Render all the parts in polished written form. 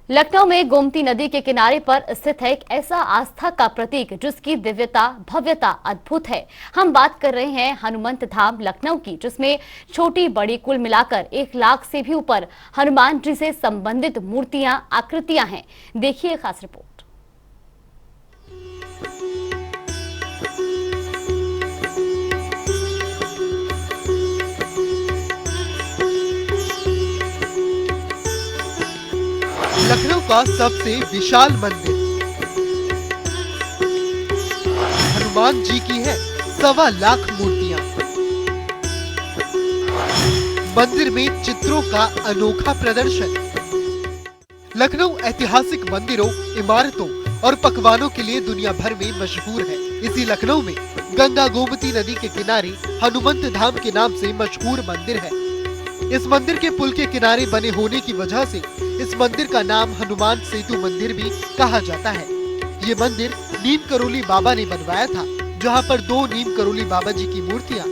लखनऊ में गोमती नदी के किनारे पर स्थित है एक ऐसा आस्था का प्रतीक जिसकी दिव्यता भव्यता अद्भुत है। हम बात कर रहे हैं हनुमंत धाम लखनऊ की, जिसमें छोटी बड़ी कुल मिलाकर 1 लाख से भी ऊपर हनुमान जी से संबंधित मूर्तियां आकृतियां हैं। देखिए खास रिपोर्ट। लखनऊ का सबसे विशाल मंदिर हनुमान जी की है 1.25 लाख मूर्तियां। मंदिर में चित्रों का अनोखा प्रदर्शन। लखनऊ ऐतिहासिक मंदिरों, इमारतों और पकवानों के लिए दुनिया भर में मशहूर है। इसी लखनऊ में गंगा गोमती नदी के किनारे हनुमंत धाम के नाम से मशहूर मंदिर है। इस मंदिर के पुल के किनारे बने होने की वजह से इस मंदिर का नाम हनुमान सेतु मंदिर भी कहा जाता है। ये मंदिर नीम करोली बाबा ने बनवाया था, जहाँ पर 2 नीम करोली बाबा जी की मूर्तियाँ,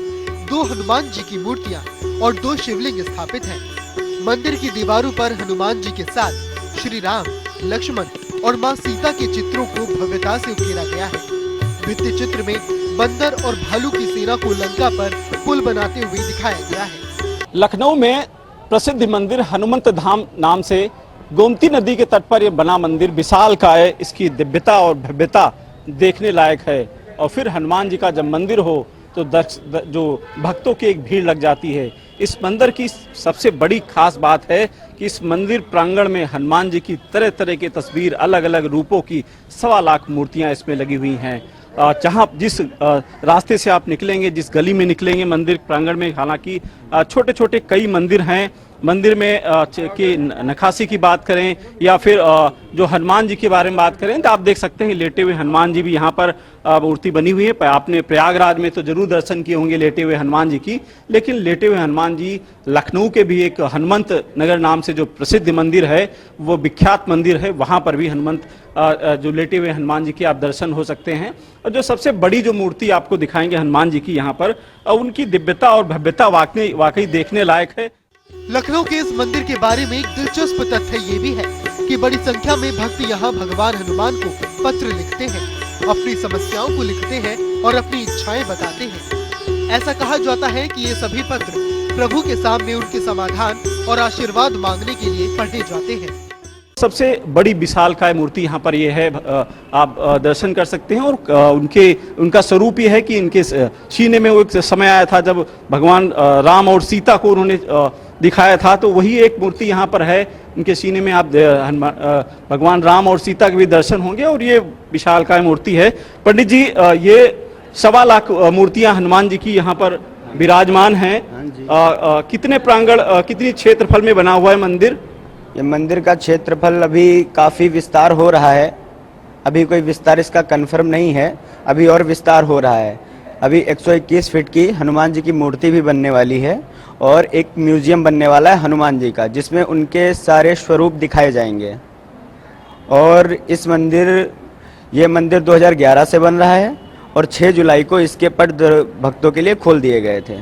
2 हनुमान जी की मूर्तियाँ और 2 शिवलिंग स्थापित हैं। मंदिर की दीवारों पर हनुमान जी के साथ श्री राम, लक्ष्मण और माँ सीता के चित्रों को भव्यता से उकेरा गया है। भित्ति चित्र में बंदर और भालू की सेना को लंका पर पुल बनाते हुए दिखाया गया है। लखनऊ में प्रसिद्ध मंदिर हनुमंत धाम नाम से गोमती नदी के तट पर यह बना मंदिर विशालकाय, इसकी दिव्यता और भव्यता देखने लायक है। और फिर हनुमान जी का जब मंदिर हो तो जो भक्तों की एक भीड़ लग जाती है। इस मंदिर की सबसे बड़ी खास बात है कि इस मंदिर प्रांगण में हनुमान जी की तरह तरह की तस्वीर, अलग अलग रूपों की 1.25 लाख मूर्तियां इसमें लगी हुई हैं। जहाँ जिस रास्ते से आप निकलेंगे, जिस गली में निकलेंगे मंदिर प्रांगण में, हालांकि छोटे छोटे कई मंदिर हैं। मंदिर में की नक्काशी की बात करें या फिर जो हनुमान जी के बारे में बात करें तो आप देख सकते हैं लेटे हुए हनुमान जी भी यहाँ पर मूर्ति बनी हुई है। आपने प्रयागराज में तो जरूर दर्शन किए होंगे लेटे हुए हनुमान जी की, लेकिन लेटे हुए हनुमान जी लखनऊ के भी एक हनुमंत नगर नाम से जो प्रसिद्ध मंदिर है, वो विख्यात मंदिर है, वहाँ पर भी हनुमंत जो लेटे हुए हनुमान जी के आप दर्शन हो सकते हैं। और जो सबसे बड़ी जो मूर्ति आपको दिखाएंगे हनुमान जी की यहाँ पर, उनकी दिव्यता और भव्यता वाकई देखने लायक है। लखनऊ के इस मंदिर के बारे में एक दिलचस्प तथ्य ये भी है कि बड़ी संख्या में भक्त यहाँ भगवान हनुमान को पत्र लिखते हैं, अपनी समस्याओं को लिखते हैं और अपनी इच्छाएं बताते हैं। ऐसा कहा जाता है कि ये सभी पत्र प्रभु के सामने उनके समाधान और आशीर्वाद मांगने के लिए पढ़े जाते हैं। सबसे बड़ी विशालकाय मूर्ति यहाँ पर ये है, आप दर्शन कर सकते हैं। और उनका स्वरूप ये है कि इनके सीने में वो एक समय आया था जब भगवान राम और सीता को उन्होंने दिखाया था, तो वही एक मूर्ति यहाँ पर है। इनके सीने में आप भगवान राम और सीता के भी दर्शन होंगे और ये विशालकाय मूर्ति है। पंडित जी, ये 1.25 लाख मूर्तियाँ हनुमान जी की यहाँ पर विराजमान हैं। कितने प्रांगण, कितनी क्षेत्रफल में बना हुआ है मंदिर? ये मंदिर का क्षेत्रफल अभी काफ़ी विस्तार हो रहा है। अभी कोई विस्तार इसका कंफर्म नहीं है, अभी और विस्तार हो रहा है। अभी 121 फीट की हनुमान जी की मूर्ति भी बनने वाली है और एक म्यूजियम बनने वाला है हनुमान जी का, जिसमें उनके सारे स्वरूप दिखाए जाएंगे। और ये मंदिर 2011 से बन रहा है और 6 जुलाई को इसके पट भक्तों के लिए खोल दिए गए थे।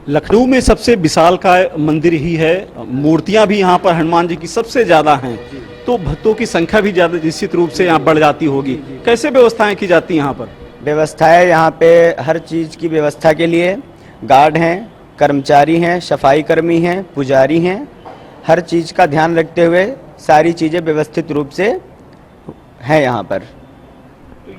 लखनऊ में सबसे विशालकाय मंदिर ही है, मूर्तियां भी यहाँ पर हनुमान जी की सबसे ज़्यादा हैं, तो भक्तों की संख्या भी ज़्यादा निश्चित रूप से यहाँ बढ़ जाती होगी। कैसे व्यवस्थाएं की जाती हैं यहाँ पर? व्यवस्थाएं यहाँ पे हर चीज़ की व्यवस्था के लिए गार्ड हैं, कर्मचारी हैं, सफाई कर्मी हैं, पुजारी हैं। हर चीज़ का ध्यान रखते हुए सारी चीज़ें व्यवस्थित रूप से हैं यहाँ पर।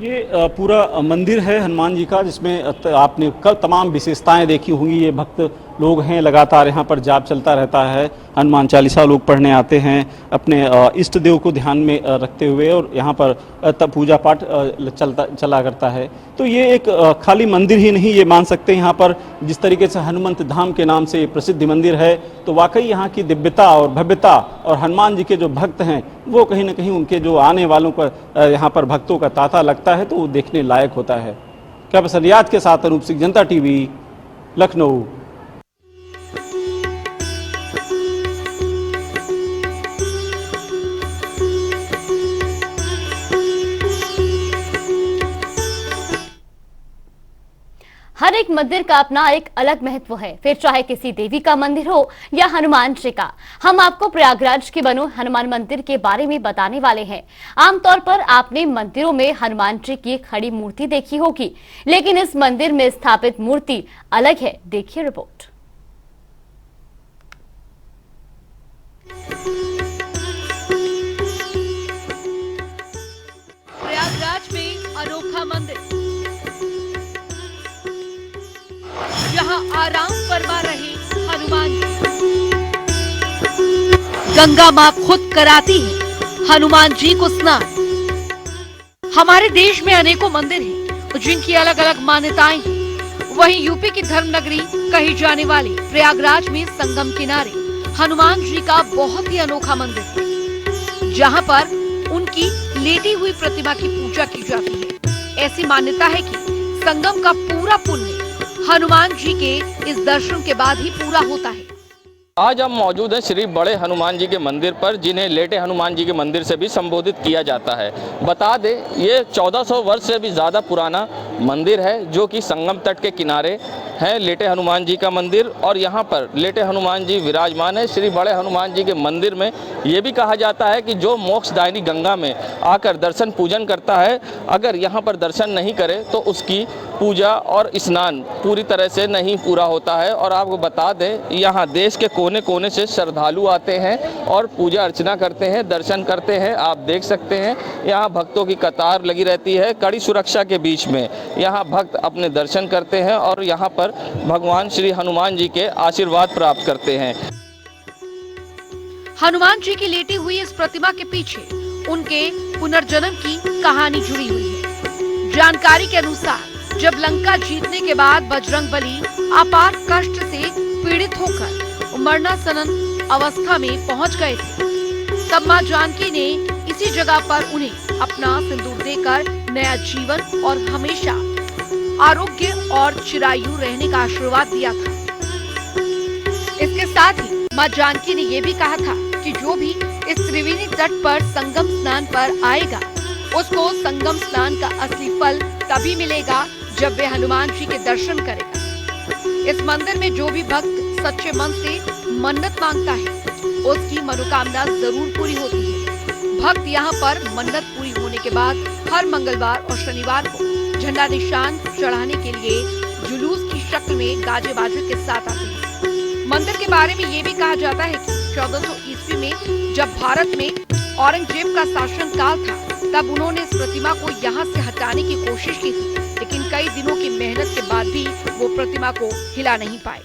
ये पूरा मंदिर है हनुमान जी का, जिसमें आपने कल तमाम विशेषताएं देखी होंगी। ये भक्त लोग हैं, लगातार यहाँ पर जाप चलता रहता है, हनुमान चालीसा लोग पढ़ने आते हैं अपने इष्ट देव को ध्यान में रखते हुए, और यहाँ पर पूजा पाठ चला करता है। तो ये एक खाली मंदिर ही नहीं, ये मान सकते हैं यहाँ पर जिस तरीके से हनुमंत धाम के नाम से प्रसिद्ध मंदिर है, तो वाकई यहाँ की दिव्यता और भव्यता और हनुमान जी के जो भक्त हैं वो कहीं ना कहीं उनके जो आने वालों पर यहाँ पर भक्तों का तांता लगता है, तो वो देखने लायक होता है। क्या पसंद रियाज के साथ अनूप सिंह, जनता टीवी, लखनऊ। हर एक मंदिर का अपना एक अलग महत्व है, फिर चाहे किसी देवी का मंदिर हो या हनुमान जी का। हम आपको प्रयागराज के बनो हनुमान मंदिर के बारे में बताने वाले हैं। आमतौर पर आपने मंदिरों में हनुमान जी की खड़ी मूर्ति देखी होगी, लेकिन इस मंदिर में स्थापित मूर्ति अलग है। देखिए रिपोर्ट। प्रयागराज में अनोखा मंदिर, यहाँ आराम फरमा रहे हनुमान जी। गंगा माँ खुद कराती है हनुमान जी को स्नान। हमारे देश में अनेकों मंदिर हैं जिनकी अलग अलग मान्यताएं हैं। वहीं यूपी की धर्म नगरी कही जाने वाली प्रयागराज में संगम किनारे हनुमान जी का बहुत ही अनोखा मंदिर है, जहाँ पर उनकी लेटी हुई प्रतिमा की पूजा की जाती है। ऐसी मान्यता है कि संगम का पूरा पुण्य हनुमान जी के इस दर्शन के बाद ही पूरा होता है। आज हम मौजूद हैं श्री बड़े हनुमान जी के मंदिर पर, जिन्हें लेटे हनुमान जी के मंदिर से भी संबोधित किया जाता है। बता दें, ये 1400 वर्ष से भी ज़्यादा पुराना मंदिर है, जो कि संगम तट के किनारे है लेटे हनुमान जी का मंदिर। और यहाँ पर लेटे हनुमान जी विराजमान है। श्री बड़े हनुमान जी के मंदिर में ये भी कहा जाता है कि जो मोक्षदायिनी गंगा में आकर दर्शन पूजन करता है, अगर यहाँ पर दर्शन नहीं करे तो उसकी पूजा और स्नान पूरी तरह से नहीं पूरा होता है। और आपको बता दें, यहाँ देश के कोने कोने से श्रद्धालु आते हैं और पूजा अर्चना करते हैं, दर्शन करते हैं। आप देख सकते हैं यहाँ भक्तों की कतार लगी रहती है। कड़ी सुरक्षा के बीच में यहाँ भक्त अपने दर्शन करते हैं और यहाँ पर भगवान श्री हनुमान जी के आशीर्वाद प्राप्त करते हैं। हनुमान जी की लेटी हुई इस प्रतिमा के पीछे उनके पुनर्जन्म की कहानी जुड़ी हुई है। जानकारी के अनुसार जब लंका जीतने के बाद बजरंगबली अपार कष्ट से पीड़ित होकर मरणासन अवस्था में पहुंच गए थे, तब मां जानकी ने इसी जगह पर उन्हें अपना सिंदूर देकर नया जीवन और हमेशा आरोग्य और चिरायु रहने का आशीर्वाद दिया था। इसके साथ ही मां जानकी ने यह भी कहा था कि जो भी इस त्रिवेणी तट पर संगम स्नान पर आएगा, उसको संगम स्नान का असली फल तभी मिलेगा जब वे हनुमान जी के दर्शन करेगा। इस मंदिर में जो भी भक्त सच्चे मन से मन्नत मांगता है, उसकी मनोकामना जरूर पूरी होती है। भक्त यहाँ पर मन्नत पूरी होने के बाद हर मंगलवार और शनिवार को झंडा निशान चढ़ाने के लिए जुलूस की शक्ल में गाजे बाजे के साथ आते हैं। मंदिर के बारे में ये भी कहा जाता है कि 1400 ईस्वी में जब भारत में औरंगजेब का शासन काल था, तब उन्होंने इस प्रतिमा को यहाँ से हटाने की कोशिश की थी, लेकिन कई दिनों की मेहनत के बाद भी वो प्रतिमा को हिला नहीं पाए।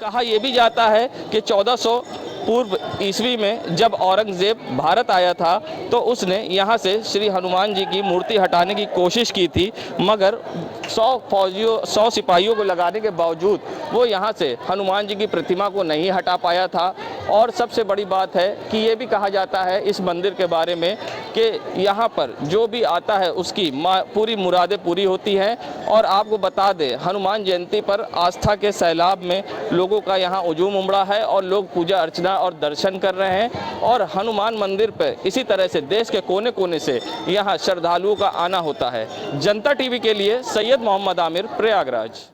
कहा यह भी जाता है कि 1400 पूर्व ईस्वी में जब औरंगजेब भारत आया था, तो उसने यहाँ से श्री हनुमान जी की मूर्ति हटाने की कोशिश की थी, मगर 100 सिपाहियों को लगाने के बावजूद वो यहाँ से हनुमान जी की प्रतिमा को नहीं हटा पाया था। और सबसे बड़ी बात है कि ये भी कहा जाता है इस मंदिर के बारे में कि यहाँ पर जो भी आता है उसकी पूरी मुरादें पूरी होती हैं। और आपको बता दें, हनुमान जयंती पर आस्था के सैलाब में लोगों का यहाँ हुजूम उमड़ा है और लोग पूजा अर्चना और दर्शन कर रहे हैं। और हनुमान मंदिर पर इसी तरह से देश के कोने कोने से यहाँ श्रद्धालुओं का आना होता है। जनता टीवी के लिए सैयद मोहम्मद आमिर, प्रयागराज।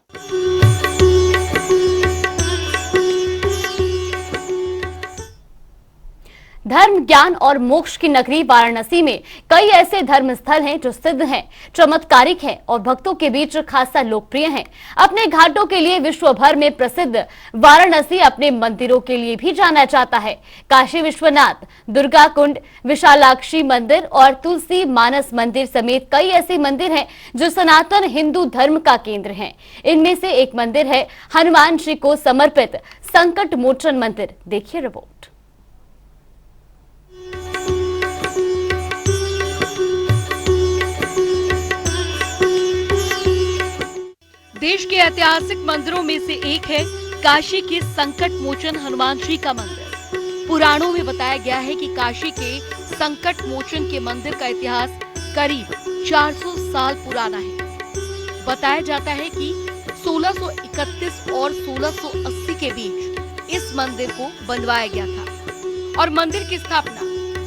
धर्म, ज्ञान और मोक्ष की नगरी वाराणसी में कई ऐसे धर्म स्थल हैं जो सिद्ध हैं, चमत्कारिक हैं और भक्तों के बीच खासा लोकप्रिय हैं। अपने घाटों के लिए विश्व भर में प्रसिद्ध वाराणसी अपने मंदिरों के लिए भी जाना जाता है। काशी विश्वनाथ, दुर्गा कुंड, विशालाक्षी मंदिर और तुलसी मानस मंदिर समेत कई ऐसे मंदिर हैं जो सनातन हिंदू धर्म का केंद्र हैं। इनमें से एक मंदिर है हनुमान जी को समर्पित संकट मोचन मंदिर। देखिए रिपोर्ट। देश के ऐतिहासिक मंदिरों में से एक है काशी के संकट मोचन हनुमान जी का मंदिर। पुराणों में बताया गया है कि काशी के संकट मोचन के मंदिर का इतिहास करीब 400 साल पुराना है। बताया जाता है कि 1631 और 1680 के बीच इस मंदिर को बनवाया गया था और मंदिर की स्थापना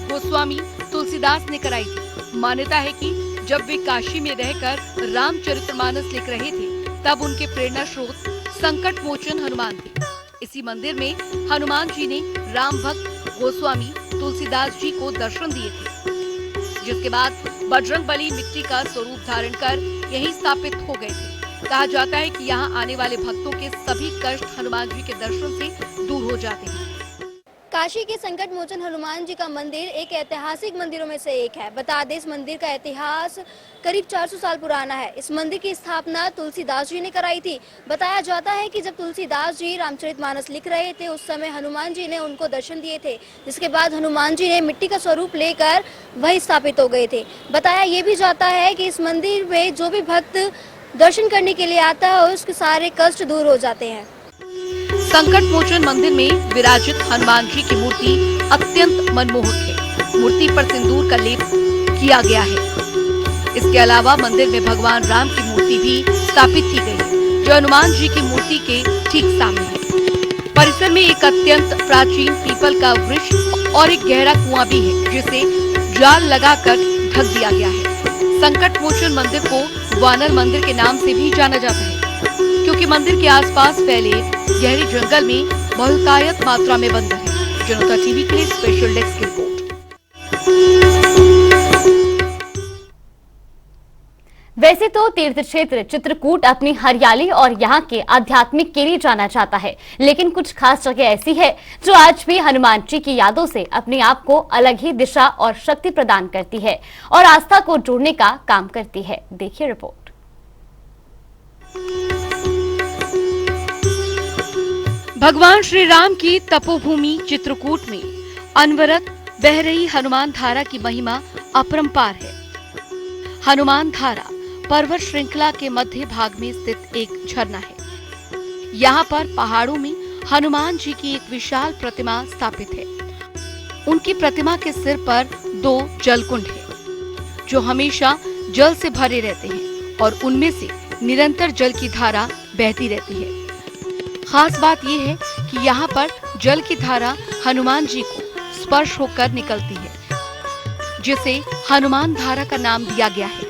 गोस्वामी तुलसीदास ने कराई थी। मान्यता है कि जब वे काशी में रहकर रामचरितमानस लिख रहे थे, तब उनके प्रेरणा स्रोत संकट मोचन हनुमान थे। इसी मंदिर में हनुमान जी ने राम भक्त गोस्वामी तुलसीदास जी को दर्शन दिए थे, जिसके बाद बजरंग बली मिट्टी का स्वरूप धारण कर यहीं स्थापित हो गए थे। कहा जाता है कि यहाँ आने वाले भक्तों के सभी कष्ट हनुमान जी के दर्शन से दूर हो जाते हैं। काशी के संकट मोचन हनुमान जी का मंदिर एक ऐतिहासिक मंदिरों में से एक है। बता दें, इस मंदिर का इतिहास करीब 400 साल पुराना है। इस मंदिर की स्थापना तुलसीदास जी ने कराई थी। बताया जाता है कि जब तुलसीदास जी रामचरितमानस लिख रहे थे, उस समय हनुमान जी ने उनको दर्शन दिए थे, जिसके बाद हनुमान जी ने मिट्टी का स्वरूप लेकर वही स्थापित हो गए थे। बताया ये भी जाता है कि इस मंदिर में जो भी भक्त दर्शन करने के लिए आता है, उसके सारे कष्ट दूर हो जाते हैं। संकट मोचन मंदिर में विराजित हनुमान जी की मूर्ति अत्यंत मनमोहक है। मूर्ति पर सिंदूर का लेप किया गया है। इसके अलावा मंदिर में भगवान राम की मूर्ति भी स्थापित की गई है, जो हनुमान जी की मूर्ति के ठीक सामने है। परिसर में एक अत्यंत प्राचीन पीपल का वृक्ष और एक गहरा कुआं भी है, जिसे जाल लगाकर ढक दिया गया है। संकट मोचन मंदिर को वानर मंदिर के नाम से भी जाना जाता है, क्योंकि मंदिर के आसपास फैले गहरे जंगल में बहुतायत मात्रा में बंदर है। जनता टीवी के लिए स्पेशल डेस्क की रिपोर्ट। वैसे तो तीर्थ क्षेत्र चित्रकूट अपनी हरियाली और यहाँ के आध्यात्मिक के लिए जाना जाता है, लेकिन कुछ खास जगह ऐसी है जो आज भी हनुमान जी की यादों से अपने आप को अलग ही दिशा और शक्ति प्रदान करती है और आस्था को जोड़ने का काम करती है। देखिए रिपोर्ट। भगवान श्री राम की तपोभूमि चित्रकूट में अनवरत बह रही हनुमान धारा की महिमा अपरंपार है। हनुमान धारा पर्वत श्रृंखला के मध्य भाग में स्थित एक झरना है। यहाँ पर पहाड़ों में हनुमान जी की एक विशाल प्रतिमा स्थापित है। उनकी प्रतिमा के सिर पर 2 जलकुंड है, जो हमेशा जल से भरे रहते हैं और उनमें से निरंतर जल की धारा बहती रहती है। खास बात यह है कि यहाँ पर जल की धारा हनुमान जी को स्पर्श होकर निकलती है, जिसे हनुमान धारा का नाम दिया गया है।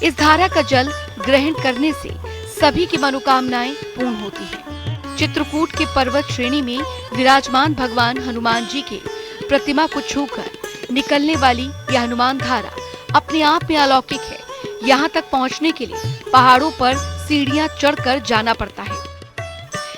इस धारा का जल ग्रहण करने से सभी की मनोकामनाएं पूर्ण होती हैं। चित्रकूट के पर्वत श्रेणी में विराजमान भगवान हनुमान जी के प्रतिमा को छूकर निकलने वाली यह हनुमान धारा अपने आप में अलौकिक है। यहाँ तक पहुँचने के लिए पहाड़ों पर सीढ़ियां चढ़कर जाना पड़ता है।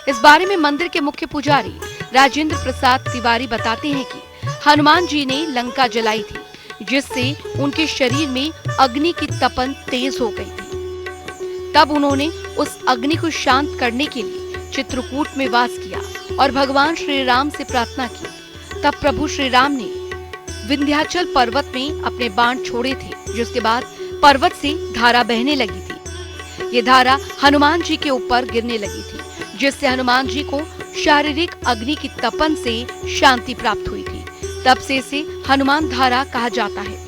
इस बारे में मंदिर के मुख्य पुजारी राजेंद्र प्रसाद तिवारी बताते हैं कि हनुमान जी ने लंका जलाई थी, जिससे उनके शरीर में अग्नि की तपन तेज हो गई थी। तब उन्होंने उस अग्नि को शांत करने के लिए चित्रकूट में वास किया और भगवान श्री राम से प्रार्थना की। तब प्रभु श्री राम ने विंध्याचल पर्वत में अपने बाण छोड़े थे, जिसके बाद पर्वत से धारा बहने लगी थी। ये धारा हनुमान जी के ऊपर गिरने लगी थी, जिससे हनुमान जी को शारीरिक अग्नि की तपन से शांति प्राप्त हुई थी। तब से इसे हनुमान धारा कहा जाता है।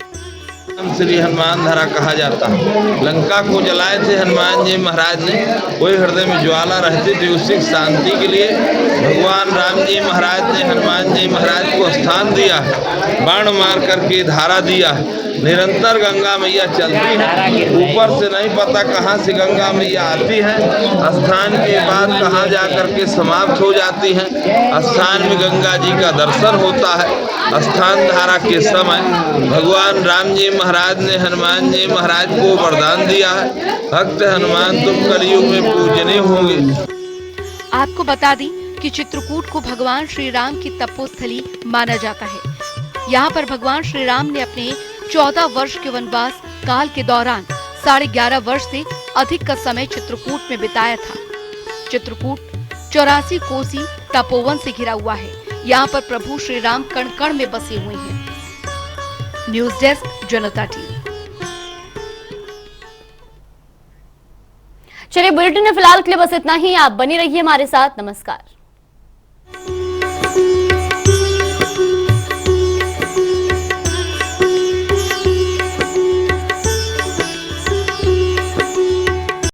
श्री हनुमान धारा कहा जाता है। लंका को जलाए थे हनुमान जी महाराज ने, कोई हृदय में ज्वाला रहती थी, उसी शांति के लिए भगवान राम जी महाराज ने हनुमान जी महाराज को स्थान दिया, बाण मार करके धारा दिया। निरंतर गंगा मैया चलती है, ऊपर से नहीं पता कहाँ से गंगा मैया आती है, स्थान के बाद कहाँ जा करके समाप्त हो जाती है। स्थान में गंगा जी का दर्शन होता है। स्थान धारा के समय भगवान राम जी महाराज ने हनुमान जी महाराज को वरदान दिया है, भक्त हनुमान तुम कलयुग में पूजनीय होंगे। आपको बता दें कि चित्रकूट को भगवान श्री राम की तपोस्थली माना जाता है। यहाँ पर भगवान श्री राम ने अपने 14 वर्ष के वनवास काल के दौरान 11.5 वर्ष से अधिक का समय चित्रकूट में बिताया था। चित्रकूट 84 कोसी तपोवन से घिरा हुआ है। यहाँ पर प्रभु श्री राम कण कण में बसे हुए हैं। न्यूज डेस्क, जनता टीवी। चलिए, बुलेटिन में फिलहाल के लिए बस इतना ही। आप बनी रहिए हमारे साथ। नमस्कार।